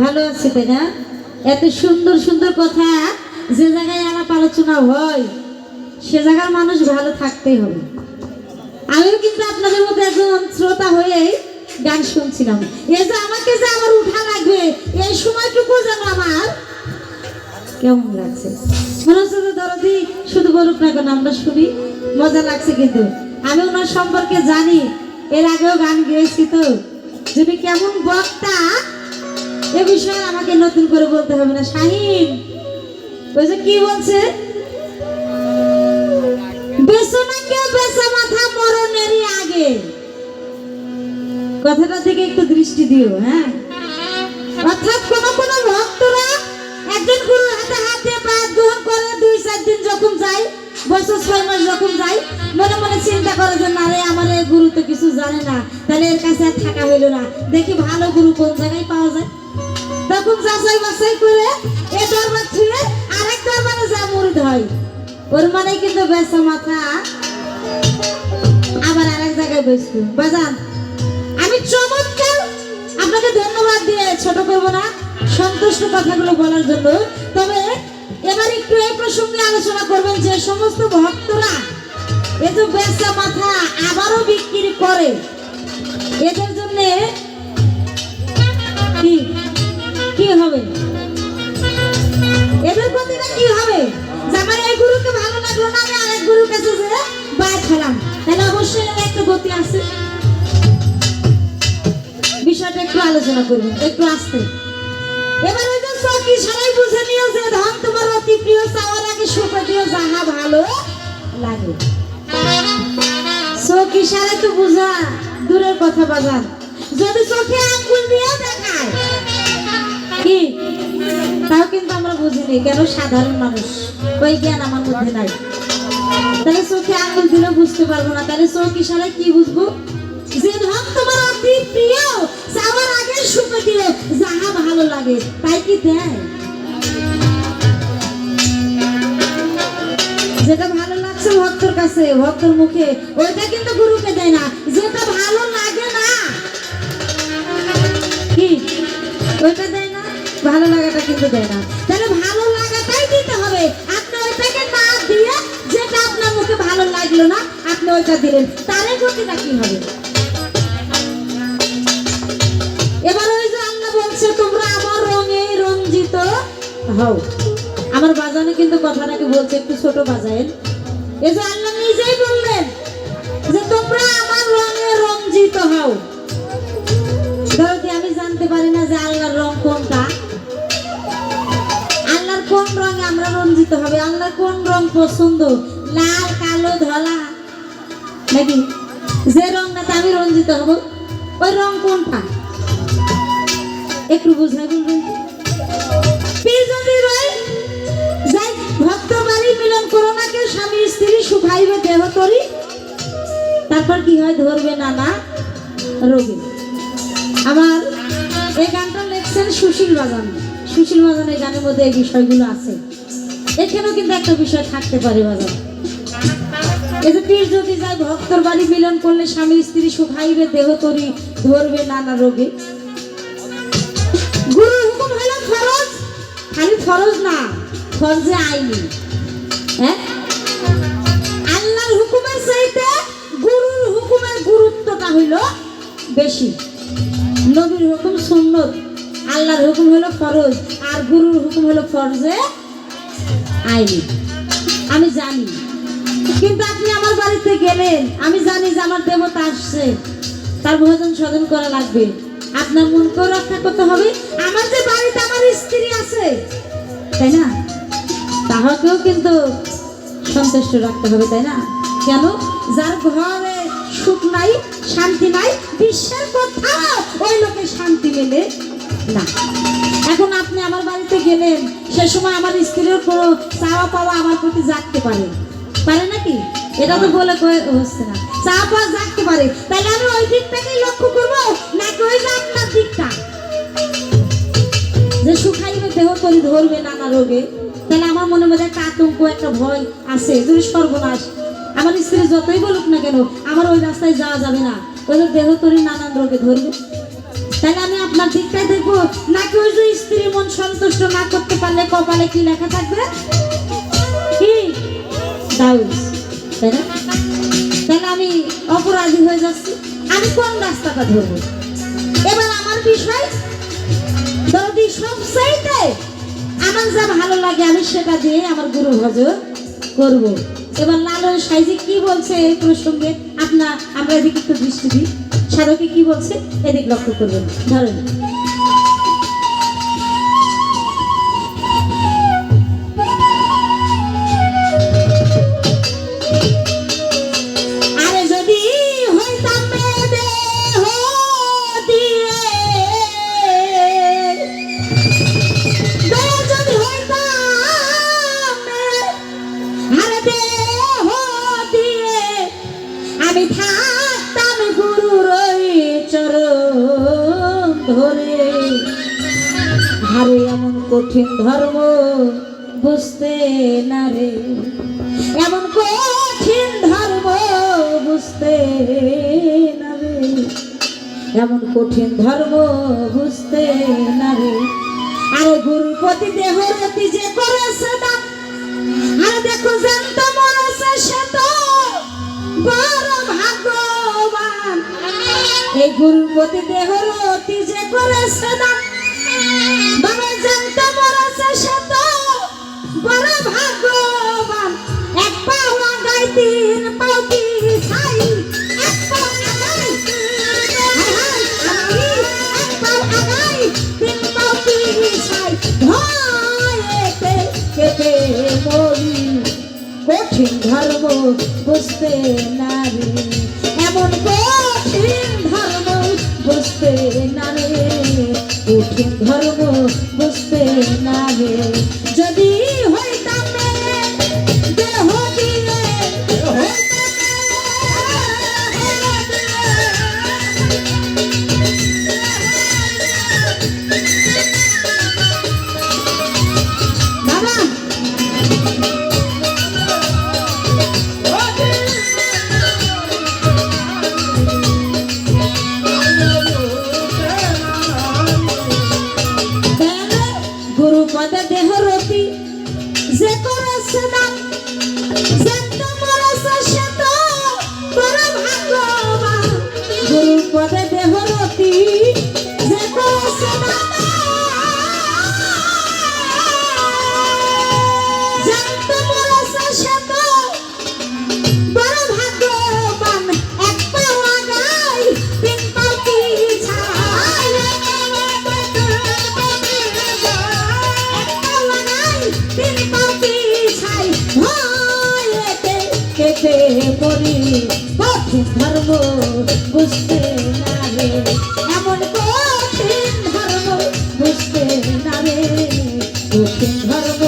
ভালো আছি তাই না? এত সুন্দর সুন্দর কথা যে জায়গায় আলাপ আলোচনা হয় সে জায়গার মানুষ ভালো থাকতেই হবে। আমিও কিন্তু আপনাদের মধ্যে একজন শ্রোতা হয়ে গান শুনছিলাম। এই যে আমাকে যে আমার উঠা লাগবে এই সময়টুকু যেন আমার কেমন লাগছে, মনে হচ্ছে যে দরদি শুধু বলুক না কেন আমরা শুনি, মজা লাগছে। কিন্তু আমি ওনার সম্পর্কে জানি, এর আগেও গান গেয়েছি, তো যদি কেমন বক্তা এ বিষয়ে আমাকে নতুন করে বলতে হবে না। শাহিন ওই যে কি বলছে, বেসনাকে বেসা মাথা মরণেরই আগে, কথাটা থেকে একটু দৃষ্টি দিও। হ্যাঁ, অর্থাৎ কোন কোন ভক্তরা একজন গুরুর হাতে হাত দিয়ে পাঠ গ্রহণ করে 2-4 দিন যখন যায়, বছর 6 মাস যখন যায়, মনে মনে চিন্তা করে যে না রে আমার এই গুরু তো কিছু জানে না, তাহলে এর কাছে আর থাকা হইল না, দেখি ভালো গুরু কোন জায়গায় পাওয়া যায়। তখন যাচাই বাছাই করে এ দরবার ছুঁয়ে আরেক দরবারে যা মুরিদ হয়, ওর মানে কিন্তু বেসা মাথা আবার আরেক জায়গায় বসতো। বাজান আমি চমৎকার আপনাকে ধন্যবাদ দিয়ে ছোট করব না, সন্তুষ্ট কথাগুলো বলার জন্য। তবে এবার একটু এই প্রসঙ্গে আলোচনা করবেন যে সমস্ত ভক্তরা এই যে বেসা মাথা আবারও বিক্রি করে, এদের জন্য কি কি হবে, এদের প্রতিটা কি হবে? যে আমার এই গুরুকে ভালো লাগলো না, আমি আরেক গুরুর কাছে যে বাইর খেলাম, তাহলে অবশ্যই একটা গতি আছে। বিষয়টা একটু আলোচনা করবেন, একটু আসতে। এবার ওই যে সখী সবাই বুঝে নিও যে ধন তোমার অতি প্রিয়, চাওয়ার আগে সুখ দিও যাহা ভালো লাগে। সখী সারা তো বুঝা দূরের কথা বাজান, যদি চোখে আঙ্গুল দিয়ে দেখায় কি তাও কিন্তু আমরা বুঝিনি, কেন সাধারণ মানুষ, ওই জ্ঞান আমার মধ্যে নাই। তাহলে চোখে আঙ্গুল দিলে বুঝতে পারবো না, তাহলে চোখ ইশারায় কি বুঝবো? যে ধন তোমার অতি প্রিয়, চাওয়ার আগে সুখ দিও যাহা ভালো লাগে, তাই কি দেয়? যেটা ভালো লাগছে ভক্তর কাছে, ভক্তর মুখে, ওইটা কিন্তু গুরুকে দেয় না। যেটা ভালো লাগে না কি ওইটা দেয় না, ভালো লাগাটা কিন্তু দেয় না। তাহলে ভালো লাগাটাই দিতে হবে। আপনি ওইটাকে না দিয়ে যেটা আপনার মুখে ভালো লাগলো না আপনি ওইটা দিলেন, তার গতিটা কি হবে? এবার ওই যে আল্লাহ বলছে তোমরা আমার রঙে রঞ্জিত হও। আমার বাজানে কিন্তু কথাটাকে বলছে একটু ছোট বাজায়েন। এই যে আল্লাহ নিজেই বললেন যে তোমরা আমার রঙে রঞ্জিত হও। ধরো আমি জানতে পারি না যে আল্লাহর রং কোনটা, আল্লাহর কোন রঙে আমরা রঞ্জিত হবে, আল্লাহর কোন রং পছন্দ, লাল কালো ধলা নাকি? যে রংটাতে আমি রঞ্জিত হব ওই রং কোনটা একটু বুঝাই বলবেন। ভক্ত বাড়ি মিলন করোনাকে স্বামী স্ত্রী সুখাইবে দেহ তরি, তারপর কি হয়? ধরবে নানা রোগে। আমার এই গানটা লেখছেন সুশীল বাজান। সুশীল বাজান এই গানের মধ্যে এই বিষয়গুলো আছে। এখানেও কিন্তু একটা বিষয় থাকতে পারে বাজান, এই যে পীর যদি যায় ভক্তর বাড়ি মিলন করলে স্বামী স্ত্রী সুখাইবে দেহ তরি, ধরবে নানা রোগে। গুরুর হুকুম হলো ফরজ, খালি ফরজ না, ফরজে আইনি। হ্যাঁ, আল্লাহর হুকুমের চাইতে গুরুর হুকুমের গুরুত্বটা হইল বেশি। নবীর হুকুম সুন্নত, আল্লাহর হুকুম হলো ফরজ, আর গুরুর হুকুম হলো ফরজে আইনি। আমি জানি, কিন্তু আপনি আমার বাড়িতে গেলেন, আমি জানি যে আমার দেবতা আসছে, তার ভোজন সাধন করা লাগবে, আপনার মনকেও রক্ষা করতে হবে। আমার যে বাড়িতে আমার স্ত্রী আছে তাই না, তাহাকেও কিন্তু সন্তুষ্ট রাখতে হবে তাই না? কেন? যার ঘরে সুখ নাই, শান্তি নাই, বিশ্বের কোথাও ওই লোকের শান্তি মেলে না। এখন আপনি আমার বাড়িতে গেলেন, সে সময় আমার স্ত্রীর কোনো চাওয়া পাওয়া আমার প্রতি জাগতে পারে, পারে নাকি? এটা তো বলে হচ্ছে না, চাওয়া পাওয়া জাগতে পারে। তাহলে আমি ওই দিকটাকেই লক্ষ্য করবো নাকি ওই যে আপনার দিকটা যে সুখাইবে দেহ তরি ধরবে নানা রোগে? তাহলে আমার মনের মধ্যে একটা আতঙ্ক, একটা ভয় আছে, যদি সর্বনাশ, আমার স্ত্রী যতই বলুক না কেন আমার ওই রাস্তায় যাওয়া যাবে না, ওই দেহ তরি নানান রোগে ধরবে। তাহলে আমি আপনার দিকটাই দেখবো নাকি ওই যে প্রশ্ন না করতে পারলে কপালে কি লেখা থাকবে? কি দাউস, তাই না? তাহলে আমি অপরাধী হয়ে যাচ্ছি। আমি কোন রাস্তাটা ধরবো? এবার আমার বিষয় যদি সবচাইতে আমার যা ভালো লাগে আমি সেটা দিয়ে আমার গুরু ভজন করব। এবার লালন সাইজি কি বলছে এই প্রসঙ্গে আমরা এদিকে একটু দৃষ্টি দিই। সাধকে কি বলছে এদিক লক্ষ্য করবেন। ধরেন, আরে যদি হইতাম দেহ দিয়ে, যদি হইতাম আরে দেহ দিয়ে, আমি থাকতাম গুরুর চরণ ধরে। আরে এমন কঠিন ধর্ম বুঝতে না রে, এমন কঠিন ধর্ম বুঝতে না রে, এমন কঠিন ধর্ম বুঝতে না রে। আরে গুরুর প্রতি দেহরতি যে করেছে দান, আরে দেখো জানত মরেছে সে তো বড় ভাগ্যবান। এই গুরুর প্রতি দেহরতি যে করেছে দান, বাবা জানত মরেছে সে তো বড় ভাগ্যবান। এক পাও আগাই তিন পাও পিছাই, এক পাও আগাই, এক পাও আগাই তিন পাও পিছাই, ভয়েতে কেটে মরি কঠিন ধর্ম বুঝতে না রে, এমন কঠিন ধর্ম বুঝতে না রে, কঠিন ধর্ম বুঝতে না রে। যদি হইতাম দেহ দিয়ে, বাবা গুরু পদে দেহরতি যে করেছে দান, জানত মরেছে সে তো বড় ভাগ্যবান। গুরু পদে দেহরতি যে করেছে দান, জানত মরেছে সে তো বড় ভাগ্যবান। এক পাও আগাই তিন পাও পিছাই, তিন পাও পিছাই, ভয়েতে কেটে মরি কঠিন ধর্ম বুঝতে না রে, এমন কঠিন ধর্ম বুঝতে না রে, কঠিন ধর্ম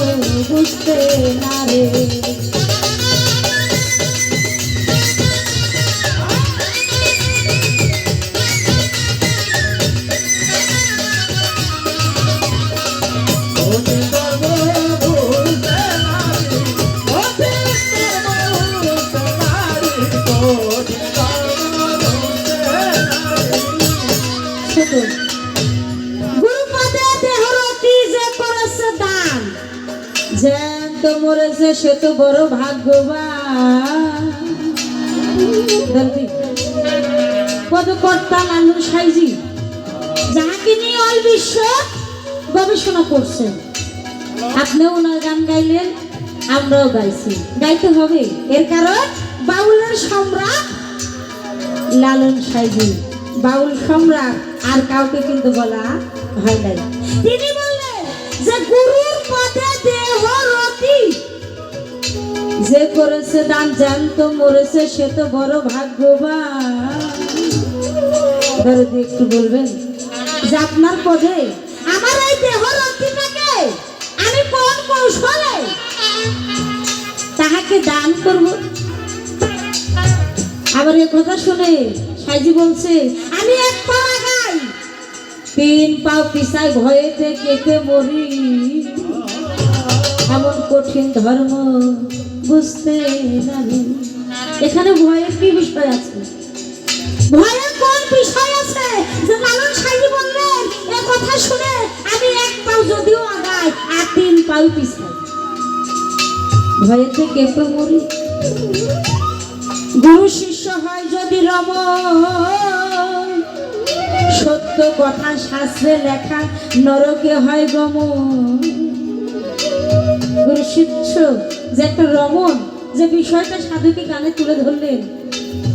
বুঝতে না রে। গুরুপদে দেহরতি যে করেছে দান, জ্যান্ত মরেছে সে তো বড় ভাগ্যবান। পদকর্তা লালন সাইজি যাহাকে নিয়ে অল বিশ্ব গবেষণা করছেন, আপনিও ওনার গান গাইলেন, আমরাও গাইছি, গাইতে হবে। এর কারণ বাউলের সম্রাট লালন সাইজি, বাউল সম্রাট আর কাউকে কিন্তু বলা হয় নাই। তিনি বললেন যে গুরুর পদে দেহরতি যে করেছে দান, জানত মরেছে সে তো বড় ভাগ্যবান। একটু বলবেন যে আপনার পদে আমার এই দেহরতিটাকে আমি কোন কৌশলে তাহাকে দান করব। আবার এ কথা শুনে সাইজি বলছে, আমি এক পা আগাই তিন পাও পিছাই, ভয়েতে কেটে মরি এমন কঠিন ধর্ম বুঝতে না রে। এখানে ভয়ের কি বিষয় আছে? ভয়ের কোন বিষয় আছে যে লালন সাইজি বললেন এ কথা শুনে আমি এক পাও যদিও আগাই পাউ পিছায় ভয়েতে কেঁপে মরি। গুরু শিষ্য হয় যদি রমণ, সত্য কথা শাস্ত্রে লেখা নরকে হয় গমন। গুরু শিষ্য যে একটা রমণ, যে বিষয়টা সাধুকে গানে তুলে ধরলেন,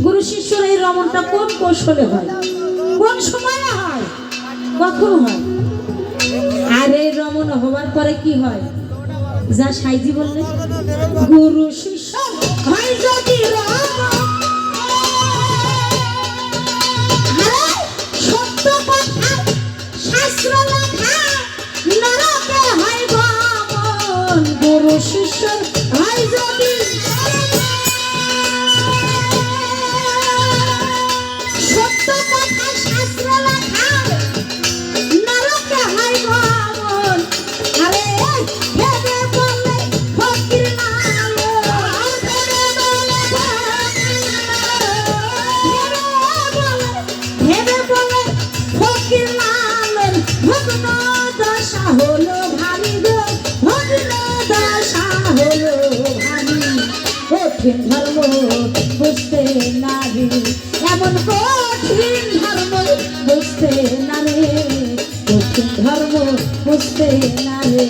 গুরু শিষ্যর এই রমণটা কোন কৌশলে হয়, কোন সময়ে হয়, কখন হয়? আর এই রমণ হওয়ার পরে কি হয়? যা সাইজি বললেন, গুরু শিষ্য হয় যদি রমণ, সত্য কথা শাস্ত্র লেখা নরকে হয় গমন। গুরু শিষ্য হয় যদি সত্য কথা শাস্ত্র লেখা নরকে হয় গমন। আরে ভেবে বলে ফকির নাম, ভেবে বলে ফকির লালন ভগ্ন দশা হলো ভারী গো, ভগ্ন দশা হলো ভারী। কঠিন ধর্ম বুঝতে নারী, এমন কঠিন ধর্ম বুঝতে নারে, কঠিন ধর্ম বুঝতে নারে।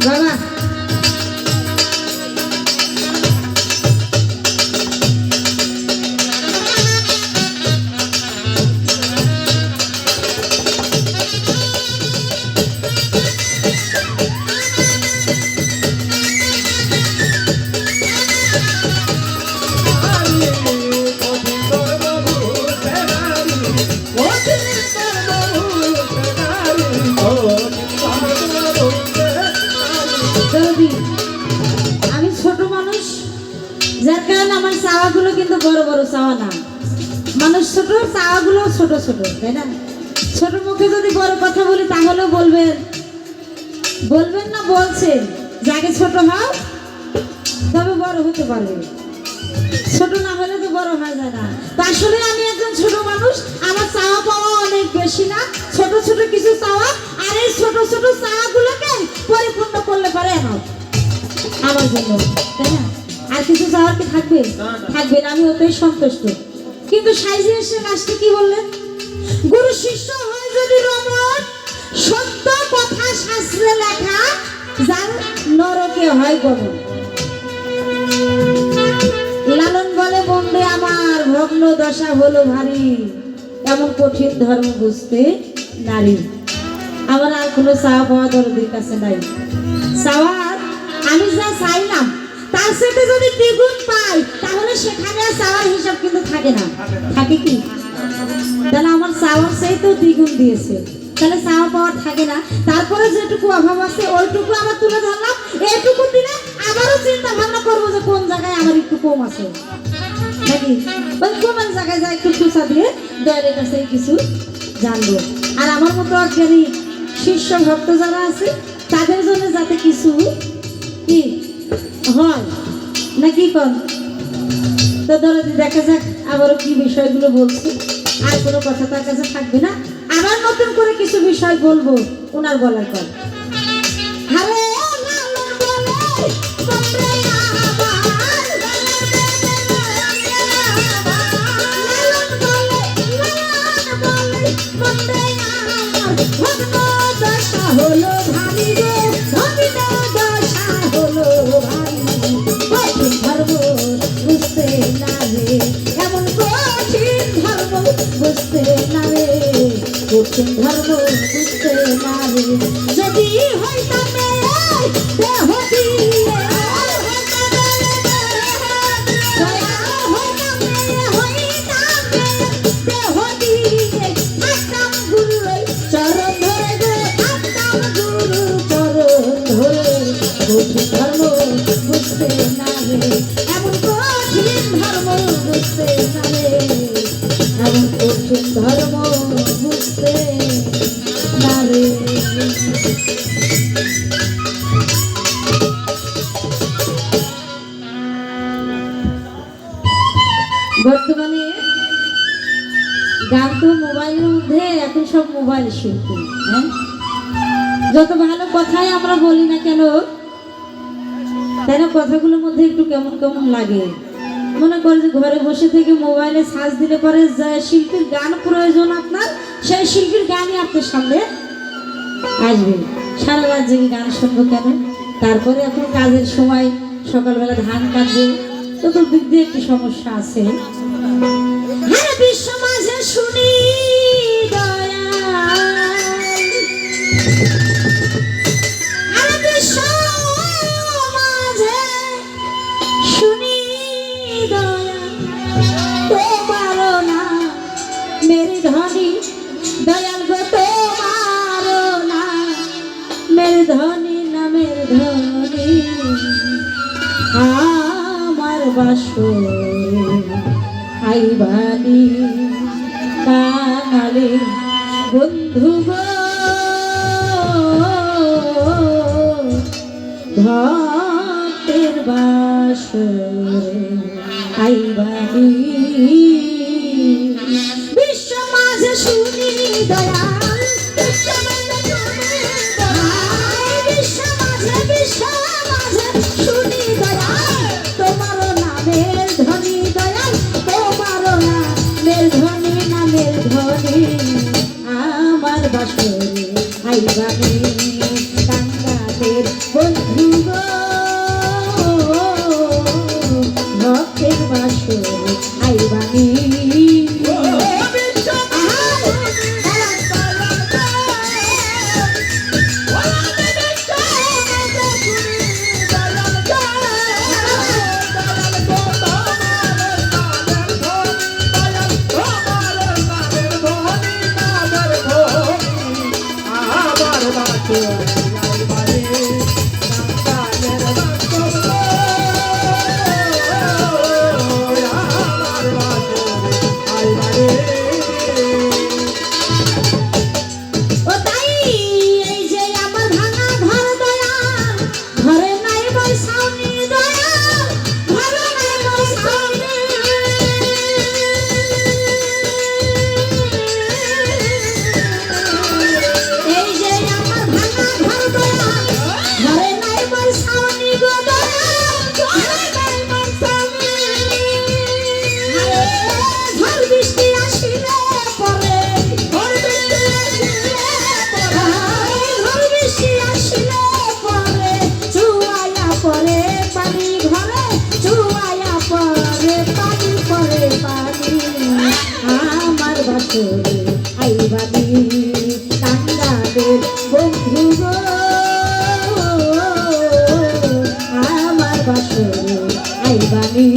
বাবা রবি, আমি ছোট মানুষ, যার কারণে আমার চাওয়াগুলো কিন্তু বড় বড় চাওয়া না। মানুষ ছোট, চাওয়াগুলো ছোট ছোট, তাই না? ছোট মুখে যদি বড় কথা বলি তাহলে বলবেন, বলবেন না বলছেন যাকে ছোট হও তবে বড় হতে পারবে, ছোট না হলে তো বড় হয়ে যায় না। তা আসলে আমি একজন ছোট মানুষ, আমার চাওয়া পাওয়া অনেক বেশি না, ছোট ছোট কিছু চাওয়া, আর এই ছোট ছোট চাওয়াগুলোকে পরিপূর্ণ করলে পারে আমার জন্য, তাই না? আর কিছু চাওয়ার কি থাকবে? থাকবে না, আমি ওতেই সন্তুষ্ট। কিন্তু সাইজি এসে লাস্টে কি বললেন? গুরু শিষ্য হয় যদি রমণ, সত্য কথা শাস্ত্রে লেখা যার নরকে হয় গমন। লালন বলে বন্দে আমার ভগ্ন দশা হলো ভারী, এমন কঠিন ধর্ম বুঝতে নারী। আমার আর কোনো চাওয়া পাওয়া দরদের কাছে নাই। চাওয়ার আমি যা চাইলাম তার সাথে যদি দ্বিগুণ পাই তাহলে সেখানে আর চাওয়ার হিসাব কিন্তু থাকে না, থাকে কি? তাহলে আমার চাওয়ার চাইতেও দ্বিগুণ দিয়েছে, তাহলে চাওয়া পাওয়ার থাকে না। তারপরে যেটুকু অভাব আছে ওইটুকু আমার তুলে ধরলাম, এইটুকু দিলে আবারও চিন্তা ভাবনা করবো যে কোন জায়গায় আমার একটু কম আছে নাকি, ওই কোন জায়গায় যা একটু খুচা দিয়ে দয়ের কাছে কিছু জানবো। আর আমার মতো অজ্ঞানী শিষ্য ভক্ত যারা আছে তাদের জন্য যাতে কিছু কি হয় নাকি কম। তো ধরো দেখা যাক আবারও কি বিষয়গুলো বলছে, আর কোনো কথা তার কাছে থাকবে না, আবার নতুন করে কিছু বিষয় বলবো ওনার বলার পর। আরে হলো ভারী গো, দশা হলো ভারী, কঠিন ধর্ম বুঝতে না রে, এমন কঠিন ধর্ম বুঝতে না রে, কঠিন ধর্ম বুঝতে না রে। যদি হইতাম দেহ দিয়ে ধর্ম বুঝতে না রে, এমন বর্তমানে গান তো মোবাইলের মধ্যে, এখন সব মোবাইল শিল্পী। হ্যাঁ, যত ভালো কথাই আমরা বলি না কেন, তাই না, কথাগুলোর মধ্যে একটু কেমন কেমন লাগে। মনে করে যে ঘরে বসে থেকে মোবাইলে সার্চ দিলে পরে যে শিল্পীর গান প্রয়োজন আপনার, সেই শিল্পীর গানই আপনার সামনে আসবে। সারা রাত জেগে গান শুনবো কেন? তারপরে এখন কাজের সময় সকালবেলা ধান কাটবো, চতুর্দিক দিয়ে একটু সমস্যা আছে। হ্যাঁ, বিশ্ব মাঝে শুনি मेरे धनी दयाल गो तुम्हारो ना, मेरे धनी ना मेरे धनी आमार बासरे आइबानी कांगाली बंधु गो भक्तेर बासरे आइबानी শুনি দয়াল, বিশ্ব মাঝে শুনি দয়াল, তোমার নামের ধনী দয়াল, তোমার নামের ধনী, নামের ধনী আমার বাসরে আইবানি কাঙ্গালের বন্ধু গো, ভক্তের বাসরে আইবানি। আইবানি কাঙ্গালের বন্ধু গো, আমার বাসরে আইবানি।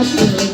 রাখতে হবে।